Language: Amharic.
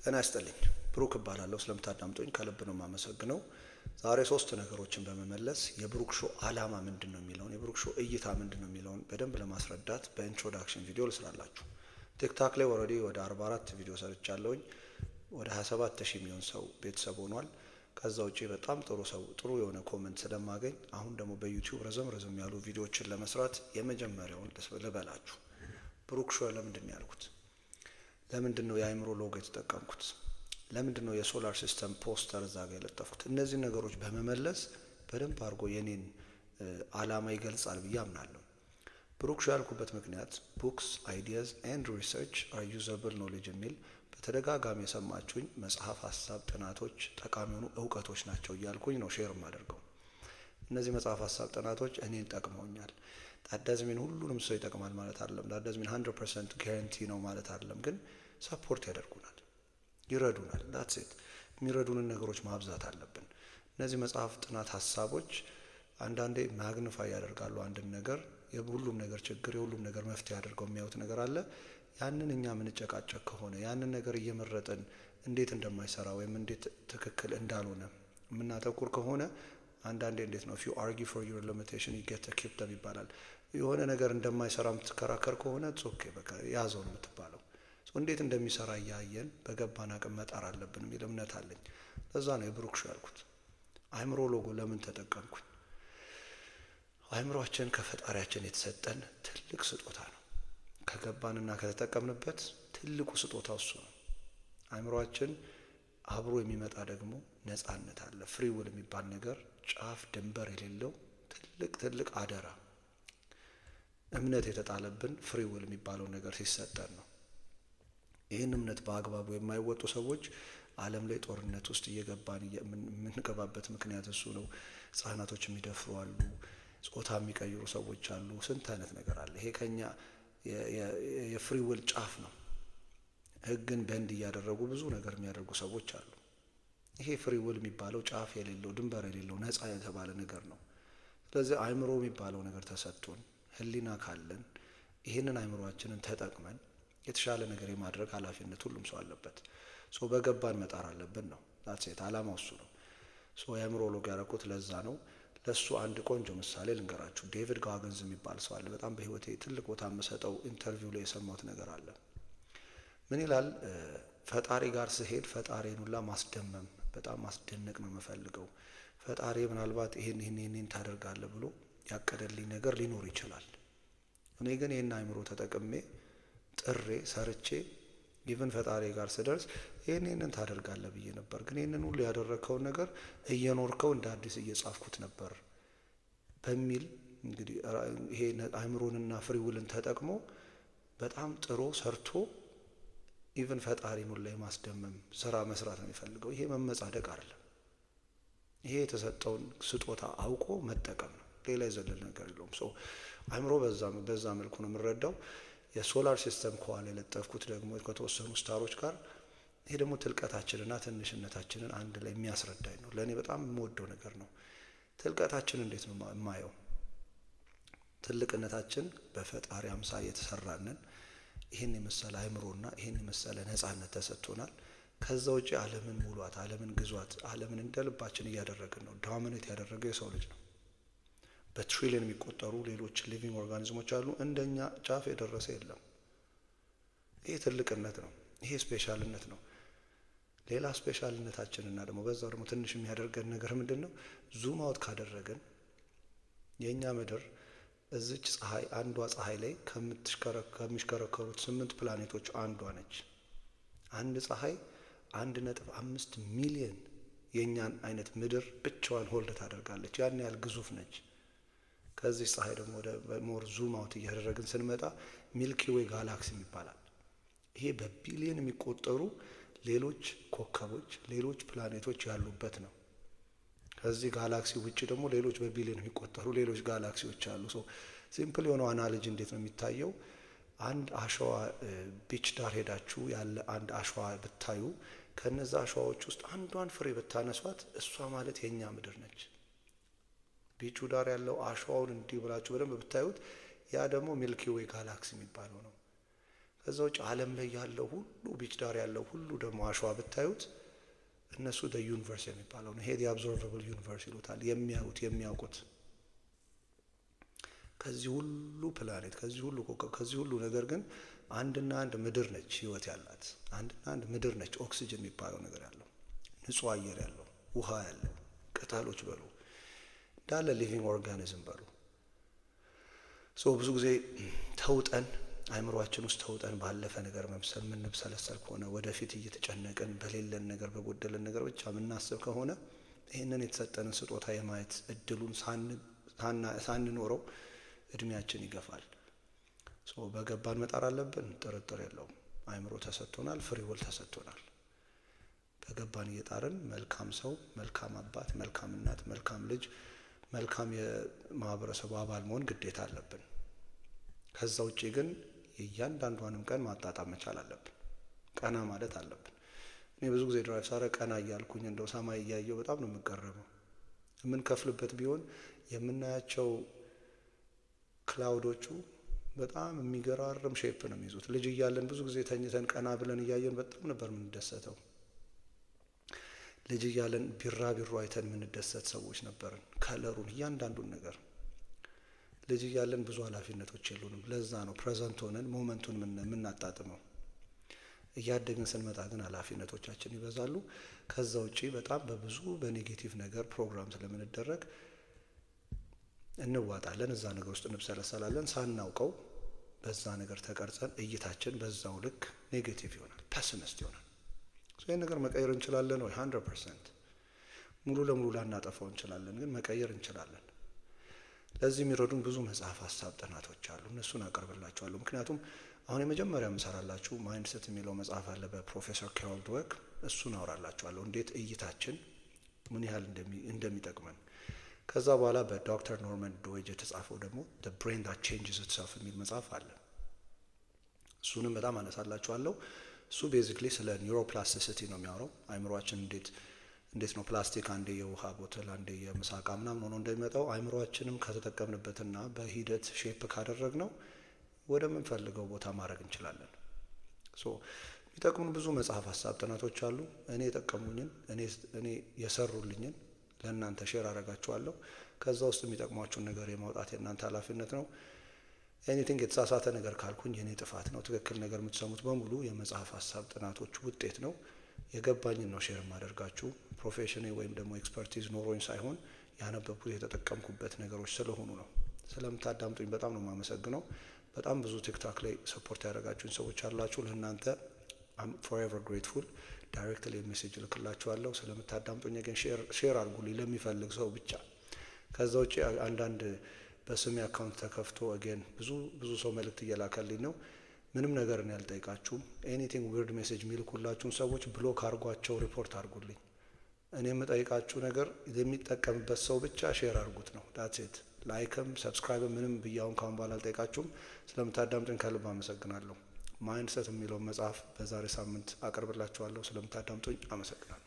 ጤና ይስጥልኝ። ብሩክ እባላለሁ። ስለምታዳምጡኝ ከልብ ነው የማመሰግነው። ዛሬ ሶስት ነገሮችን በመመለስ የብሩክ ሾው ዓላማ ምንድነው የሚለውን የብሩክ ሾው እይታ ምንድነው የሚለውን በደንብ ለማስረዳት በኢንትሮዳክሽን ቪዲዮ ልስራላችሁ። ቲክታክ ላይ ኦልሬዲ ወደ 44 ቪዲዮ ሰርቻለሁኝ። ወደ 27000 የሚሆን ሰው ቤተሰብ ሆኗል። ከዛ ውጪ በጣም ጥሩ የሆነ ኮሜንት ስለማገኝ አሁን ደግሞ በዩቲዩብ ረዘም ያሉ ቪዲዮዎችን ለመስራት የመጀመሪያውን ልበላችሁ። ብሩክ ሾው ለምንድነው ያልኩት? ለምንድነው የአእምሮ ሎጎ የተጠቀምኩት? ለምንድነው የሶላር ሲስተም ፖስተር እዛ ጋር የለጠፍኩት? እነዚህ ነገሮች በመመለስ በደንብ አድርጎ የኔን ዓላማ ይገልጻል ብዬ አምናለሁ። ብሩክ ሾው ያልኩበት ምክንያት ቡክስ አይዲያስ ኤንድ ሪሰርች አር ዩዘብል ኖሌጅ የሚል በተደጋጋሚ የሰማችሁኝ መጽሐፍ፣ ሀሳብ፣ ጥናቶች ጠቃሚ የሆኑ እውቀቶች ናቸው እያልኩኝ ነው ሼር የማደርገው። እነዚህ መጽሐፍ፣ ሀሳብ፣ ጥናቶች እኔን ጠቅመውኛል። ዳዳዝሚን ሁሉንም ሰው ይጠቅማል ማለት አይደለም። ዳዳዝሚን 100% ጋራንቲ ነው ማለት አይደለም። ግን ሰፖርት ያደርጉናል፣ ይረዱናል። ዳትስ ኢት። የሚረዱንን ነገሮች ማብዛት አለብን። እነዚህ መጽሐፍ፣ ጥናት፣ ሀሳቦች አንዳንዴ ማግኒፋይ ያደርጋሉ አንድን ነገር። የሁሉም ነገር ችግር የሁሉም ነገር መፍትሄ አድርገው የሚያዩት ነገር አለ። ያንን እኛ ምንጨቃጨቅ ከሆነ ያንን ነገር እየመረጥን እንዴት እንደማይሰራ ወይም እንዴት ትክክል እንዳልሆነ የምናተኩር ከሆነ አንዳንዴ እንዴት ነው if you argue for your limitation you get to keep them ይባላል። የሆነ ነገር እንደማይሰራ የምትከራከር ከሆነ ኦኬ በቃ ያዘው ነው የምትባለው። እንዴት እንደሚሰራ እያየን በገባን አቅም መጣር አለብን የሚል እምነት አለኝ። ለዛ ነው የብሩክ ሾው ያልኩት። አእምሮ ሎጎ ለምን ተጠቀምኩኝ? አእምሮአችን ከፈጣሪያችን የተሰጠን ትልቅ ስጦታ ነው። ከገባንና ከተጠቀምንበት ትልቁ ስጦታ እሱ ነው። አእምሮአችን አብሮ የሚመጣ ደግሞ ነፃነት አለ። ፍሪ ዊል የሚባል ነገር ጫፍ ድንበር የሌለው ትልቅ አደራ እምነት የተጣለብን ፍሪ ዊል የሚባለው ነገር ሲሰጠን ነው። ይህን እምነት በአግባቡ የማይወጡ ሰዎች ዓለም ላይ ጦርነት ውስጥ እየገባን የምንገባበት ምክንያት እሱ ነው። ህጻናቶች የሚደፍሩ አሉ፣ ጾታ የሚቀይሩ ሰዎች አሉ። ስንት አይነት ነገር አለ። ይሄ ከኛ የፍሪ ዊል ጫፍ ነው። ህግን በንድ እያደረጉ ብዙ ነገር የሚያደርጉ ሰዎች አሉ። ይሄ ፍሪ ዊል የሚባለው ጫፍ የሌለው ድንበር የሌለው ነፃ የተባለ ነገር ነው። ስለዚህ አእምሮ የሚባለው ነገር ተሰጥቶን ህሊና ካለን ይህንን አእምሮአችንን ተጠቅመን የተሻለ ነገር የማድረግ ኃላፊነት ሁሉም ሰው አለበት። በገባን መጣር አለብን ነው። ዳትሴት ዓላማው እሱ ነው። የአእምሮ ሎጎ ያደረኩት ለዛ ነው። ለሱ አንድ ቆንጆ ምሳሌ ልንገራችሁ። ዴቪድ ጋገንዝ የሚባል ሰው አለ። በጣም በህይወቴ ትልቅ ቦታ የምሰጠው ኢንተርቪው ላይ የሰማሁት ነገር አለ። ምን ይላል? ፈጣሪ ጋር ስሄድ ፈጣሪን ሁላ ማስደመም በጣም ማስደነቅ ነው የምፈልገው። ፈጣሪ ምናልባት ይሄን ታደርጋለህ ብሎ ያቀደልኝ ነገር ሊኖር ይችላል። እኔ ግን ይሄን አእምሮ ተጠቅሜ ጥሬ ሰርቼ ኢቭን ፈጣሪ ጋር ስደርስ ይሄንን ታደርጋለህ ብዬ ነበር። ግን ይሄንን ሁሉ ያደረከውን ነገር እየኖርከው እንደ አዲስ እየጻፍኩት ነበር በሚል እንግዲህ ይሄ አእምሮንና ፍሪ ዊልን ተጠቅሞ በጣም ጥሮ ሰርቶ ኢቭን ፈጣሪን ሁሉ የማስደመም ስራ መስራት ነው የሚፈልገው። ይሄ መመጻደቅ አይደለም። ይሄ የተሰጠውን ስጦታ አውቆ መጠቀም ነው። ሌላ የዘለለ ነገር የለውም። አእምሮ በዛ መልኩ ነው የምንረዳው። የሶላር ሲስተም ከኋላ የለጠፍኩት ደግሞ ከተወሰኑ ስታሮች ጋር ይሄ ደግሞ ትልቀታችንና ትንሽነታችንን አንድ ላይ የሚያስረዳኝ ነው። ለእኔ በጣም የምወደው ነገር ነው። ትልቀታችን እንዴት ነው የማየው? ትልቅነታችን በፈጣሪ አምሳል የተሰራንን ይህን የመሰለ አእምሮና ይህን የመሰለ ነፃነት ተሰጥቶናል። ከዛ ውጪ ዓለምን ሙሏት፣ ዓለምን ግዟት፣ ዓለምን እንደልባችን እያደረግን ነው። ዶሚኔት ያደረገው የሰው ልጅ ነው። በትሪሊየን የሚቆጠሩ ሌሎች ሊቪንግ ኦርጋኒዝሞች አሉ። እንደኛ ጫፍ የደረሰ የለም። ይሄ ትልቅነት ነው። ይሄ ስፔሻልነት ነው። ሌላ ስፔሻልነታችንና ደግሞ በዛው ደግሞ ትንሽ የሚያደርገን ነገር ምንድን ነው? ዙም አውት ካደረገን የእኛ ምድር እዚች አንዷ ፀሐይ ላይ ከሚሽከረከሩት 8 ፕላኔቶች አንዷ ነች። አንድ ፀሐይ 1.5 ሚሊዮን የእኛን አይነት ምድር ብቻዋን ሆልድ ታደርጋለች። ያን ያህል ግዙፍ ነች። ከዚህ ፀሐይ ደግሞ ወደ ሞር ዙም አውት እያደረግን ስንመጣ ሚልኪ ዌይ ጋላክሲ ይባላል። ይሄ በቢሊዮን የሚቆጠሩ ሌሎች ኮከቦች፣ ሌሎች ፕላኔቶች ያሉበት ነው። ከዚህ ጋላክሲ ውጭ ደግሞ ሌሎች በቢሊዮን የሚቆጠሩ ሌሎች ጋላክሲዎች አሉ። ሲምፕል የሆነው አናሎጂ እንዴት ነው የሚታየው? አንድ አሸዋ ቢች ዳር ሄዳችሁ ያለ አንድ አሸዋ ብታዩ ከነዛ አሸዋዎች ውስጥ አንዷን ፍሬ ብታነሷት እሷ ማለት የኛ ምድር ነች። ቢቹ ዳር ያለው አሸዋውን እንዲህ ብላችሁ በደንብ ብታዩት ያ ደግሞ ሚልኪ ዌይ ጋላክሲ የሚባለው ነው። ከዛ ውጭ ዓለም ላይ ያለው ሁሉ ቢች ዳር ያለው ሁሉ ደግሞ አሸዋ ብታዩት እነሱ ዩኒቨርስ የሚባለው ነው። ይሄ አብዞርቨብል ዩኒቨርስ ይሉታል። የሚያዩት የሚያውቁት ከዚህ ሁሉ ፕላኔት ከዚህ ሁሉ ኮከብ ከዚህ ሁሉ ነገር ግን አንድና አንድ ምድር ነች ህይወት ያላት። አንድና አንድ ምድር ነች ኦክሲጅን የሚባለው ነገር ያለው፣ ንጹህ አየር ያለው፣ ውሃ ያለው፣ ቅጠሎች በሉ እንዳለ ሊቪንግ ኦርጋኒዝም በሉ። ብዙ ጊዜ ተውጠን አእምሯችን ውስጥ ተውጠን ባለፈ ነገር መምሰል የምንብሰለሰል ከሆነ ወደፊት እየተጨነቅን በሌለን ነገር በጎደለን ነገር ብቻ የምናስብ ከሆነ ይህንን የተሰጠንን ስጦታ የማየት እድሉን ሳንኖረው እድሜያችን ይገፋል። በገባን መጣር አለብን፣ ጥርጥር የለውም። አእምሮ ተሰጥቶናል፣ ፍሪ ዊል ተሰጥቶናል። በገባን እየጣርን መልካም ሰው፣ መልካም አባት፣ መልካም እናት፣ መልካም ልጅ፣ መልካም የማህበረሰቡ አባል መሆን ግዴታ አለብን። ከዛ ውጪ ግን የእያንዳንዷንም ቀን ማጣጣም መቻል አለብን። ቀና ማለት አለብን። እኔ ብዙ ጊዜ ድራይቭ ሳረ ቀና እያልኩኝ እንደው ሰማይ እያየው በጣም ነው የምቀረበው። የምንከፍልበት ቢሆን የምናያቸው ክላውዶቹ በጣም የሚገራርም ሼፕ ነው የሚይዙት። ልጅ እያለን ብዙ ጊዜ ተኝተን ቀና ብለን እያየን በጣም ነበር የምንደሰተው። ልጅ እያለን ቢራቢሮ አይተን የምንደሰት ሰዎች ነበርን። ከለሩን፣ እያንዳንዱን ነገር ልጅ እያለን ብዙ ኃላፊነቶች የሉንም። ለዛ ነው ፕሬዘንት ሆነን ሞመንቱን የምናጣጥመው። እያደግን ስንመጣ ግን ኃላፊነቶቻችን ይበዛሉ። ከዛ ውጪ በጣም በብዙ በኔጌቲቭ ነገር ፕሮግራም ስለምንደረግ እንዋጣለን፣ እዛ ነገር ውስጥ እንብሰለሰላለን። ሳናውቀው በዛ ነገር ተቀርጸን እይታችን በዛው ልክ ኔጌቲቭ ይሆናል፣ ፐሲሚስት ይሆናል። ይህን ነገር መቀየር እንችላለን ወይ? 100% ሙሉ ለሙሉ ላናጠፋው እንችላለን፣ ግን መቀየር እንችላለን። ለዚህ የሚረዱን ብዙ መጽሐፍ ሀሳብ ጥናቶች አሉ። እነሱን አቀርብላችኋለሁ። ምክንያቱም አሁን የመጀመሪያ የምሰራላችሁ ማይንድሴት የሚለው መጽሐፍ አለ በፕሮፌሰር ካሮል ድዌክ። እሱን አወራላችኋለሁ፣ እንዴት እይታችን ምን ያህል እንደሚጠቅመን። ከዛ በኋላ በዶክተር ኖርመን ዶዌጅ የተጻፈው ደግሞ The Brain That Changes Itself የሚል መጽሐፍ አለ። እሱንም በጣም አነሳላችኋለሁ። እሱ ቤዚክሊ ስለ ኒውሮፕላስቲሲቲ ነው የሚያወራው። አእምሯችን እንዴት ነው ፕላስቲክ አንዴ የውሃ ቦትል አንዴ የምሳቃ ምናምን ሆኖ እንደሚመጣው አእምሯችንም ከተጠቀምንበትና በሂደት ሼፕ ካደረግነው ወደምንፈልገው ቦታ ማድረግ እንችላለን። የሚጠቅሙን ብዙ መጽሐፍ ሀሳብ ጥናቶች አሉ። እኔ የጠቀሙኝን እኔ የሰሩልኝን ለእናንተ ሼር አደርጋችኋለሁ። ከዛ ውስጥ የሚጠቅሟችሁን ነገር የማውጣት የእናንተ ኃላፊነት ነው። ኤኒቲንግ የተሳሳተ ነገር ካልኩኝ የኔ ጥፋት ነው። ትክክል ነገር የምትሰሙት በሙሉ የመጽሐፍ ሀሳብ ጥናቶች ውጤት ነው። የገባኝን ነው ሼር የማደርጋችሁ። ፕሮፌሽኔ ወይም ደግሞ ኤክስፐርቲዝ ኖሮኝ ሳይሆን ያነበብኩት የተጠቀምኩበት ነገሮች ስለሆኑ ነው። ስለምታዳምጡኝ በጣም ነው የማመሰግነው። በጣም ብዙ ቲክቶክ ላይ ሰፖርት ያደረጋችሁኝ ሰዎች አላችሁ። ለእናንተ አም ፎሬቨር ግሬትፉል። ዳይሬክትሊ ሜሴጅ ልክላችኋለሁ። ስለምታዳምጡኝ ግን ሼር አድርጉልኝ ለሚፈልግ ሰው ብቻ። ከዛ ውጭ አንዳንድ በስሜ አካውንት ተከፍቶ አገን ብዙ ሰው መልእክት እየላከልኝ ነው። ምንም ነገር እኔ አልጠይቃችሁም። ኤኒቲንግ ዊርድ ሜሴጅ የሚልኩላችሁን ሰዎች ብሎክ አድርጓቸው፣ ሪፖርት አድርጉልኝ። እኔ የምጠይቃችሁ ነገር የሚጠቀምበት ሰው ብቻ ሼር አድርጉት ነው። ዳትስ ኢት። ላይክም ሰብስክራይብም ምንም ብያውን ካሁን በኋላ አልጠይቃችሁም። ስለምታዳምጡኝ ከልብ አመሰግናለሁ። ማይንድሴት የሚለውን መጽሐፍ በዛሬ ሳምንት አቀርብላችኋለሁ። ስለምታዳምጡኝ አመሰግናለሁ።